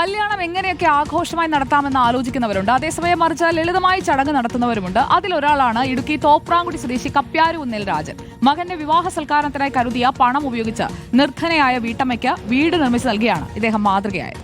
കല്യാണം എങ്ങനെയൊക്കെ ആഘോഷമായി നടത്താമെന്ന് ആലോചിക്കുന്നവരുണ്ട്. അതേസമയം മറിച്ച് ലളിതമായി ചടങ്ങ് നടത്തുന്നവരുമുണ്ട്. അതിലൊരാളാണ് ഇടുക്കി തോപ്രാംകുടി സ്വദേശി കപ്പ്യാരുകുന്നിൽ രാജൻ. മകന്റെ വിവാഹ സൽക്കാരത്തിനായി കരുതിയ പണം ഉപയോഗിച്ച് നിർധനയായ വീട്ടമ്മയ്ക്ക് വീട് നിർമ്മിച്ചു നൽകിയാണ് ഇദ്ദേഹം മാതൃകയായത്.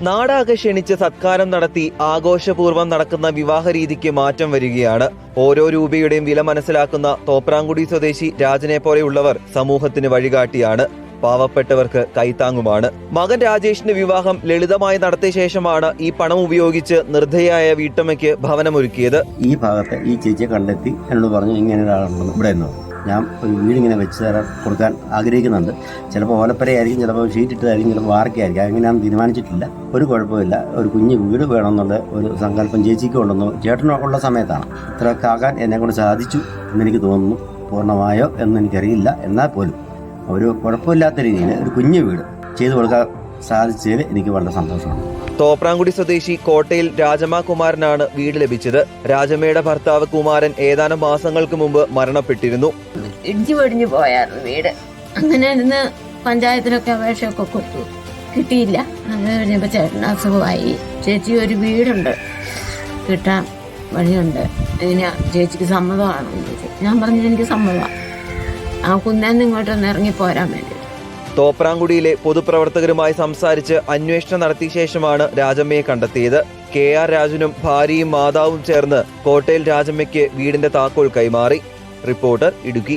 നാടാകെ ക്ഷണിച്ച് സത്കാരം നടത്തി ആഘോഷപൂർവ്വം നടക്കുന്ന വിവാഹ രീതിക്ക് മാറ്റം വരികയാണ്. ഓരോ രൂപയുടെയും വില മനസ്സിലാക്കുന്ന തോപ്രാംകുടി സ്വദേശി രാജനെ പോലെയുള്ളവർ സമൂഹത്തിന് വഴികാട്ടിയാണ്. പാവപ്പെട്ടവർക്ക് കൈത്താങ്ങുമാണ്. മകൻ രാജേഷിന്റെ വിവാഹം ലളിതമായി നടത്തിയ ശേഷമാണ് ഈ പണം ഉപയോഗിച്ച് നിർദ്ധയായ വീട്ടമ്മയ്ക്ക് ഭവനമൊരുക്കിയത്. ഈ ഭാഗത്ത് ഈ ചേച്ചിയെ കണ്ടെത്തി എന്നോട് പറഞ്ഞു, ഇങ്ങനെ ഒരാളുണ്ടെന്ന് ഇവിടെ നിന്ന്. ഞാൻ ഒരു വീടിങ്ങനെ വെച്ച് തരാൻ കൊടുക്കാൻ ആഗ്രഹിക്കുന്നുണ്ട്. ചിലപ്പോൾ ഓലപ്പരയായിരിക്കും, ചിലപ്പോൾ ഷീറ്റിട്ടതായിരിക്കും, ചിലപ്പോൾ വാർക്കയായിരിക്കും. അങ്ങനെയാണെന്ന് തീരുമാനിച്ചിട്ടില്ല. ഒരു കുഴപ്പമില്ല. ഒരു കുഞ്ഞ് വീട് വേണമെന്നുള്ള ഒരു സങ്കല്പം ചേച്ചിക്ക് ഉണ്ടെന്നോ ചേട്ടനുള്ള സമയത്താണ്. ഇത്രയൊക്കെ ആകാൻ എന്നെക്കൊണ്ട് സാധിച്ചു എന്നെനിക്ക് തോന്നുന്നു. പൂർണ്ണമായോ എന്നെനിക്കറിയില്ല. എന്നാൽ പോലും ഒരു കുഴപ്പമില്ലാത്ത രീതിയിൽ ഒരു കുഞ്ഞു വീട് ചെയ്തു കൊടുക്കാൻ സാധിച്ചതിൽ എനിക്ക് വളരെ സന്തോഷമാണ്. തോപ്രാംകുടി സ്വദേശി കോട്ടയിൽ രാജമ്മ കുമാരനാണ് വീട് ലഭിച്ചത്. രാജമ്മയുടെ ഭർത്താവ് കുമാരൻ ഏതാനും മാസങ്ങൾക്ക് മുമ്പ് മരണപ്പെട്ടിരുന്നു. ഇടിച്ചു പൊടിഞ്ഞു പോയായിരുന്നു വീട്. അങ്ങനെ ഇരുന്ന് പഞ്ചായത്തിനൊക്കെ അപേക്ഷയൊക്കെ കൊടുത്തു, കിട്ടിയില്ല. അത് കഴിഞ്ഞപ്പോൾ ചേട്ടന് അസുഖമായി. ചേച്ചി ഒരു വീടുണ്ട്, കിട്ടാൻ വഴിയുണ്ട്, എങ്ങനെയാ ചേച്ചിക്ക് സമ്മതമാണോ? ഞാൻ പറഞ്ഞു എനിക്ക് സമ്മതമാണ്. ആ കുന്നേന്ന് ഇങ്ങോട്ടൊന്ന് ഇറങ്ങി പോരാൻ വേണ്ടി. തോപ്രാംകുടിയിലെ പൊതുപ്രവർത്തകരുമായി സംസാരിച്ച് അന്വേഷണം നടത്തിയ ശേഷമാണ് രാജമ്മയെ കണ്ടെത്തിയത്. KR രാജുനും ഭാര്യയും മാതാവും ചേർന്ന് കോട്ടയിൽ രാജമ്മയ്ക്ക് വീടിന്റെ താക്കോൽ കൈമാറി. റിപ്പോർട്ടർ, ഇടുക്കി.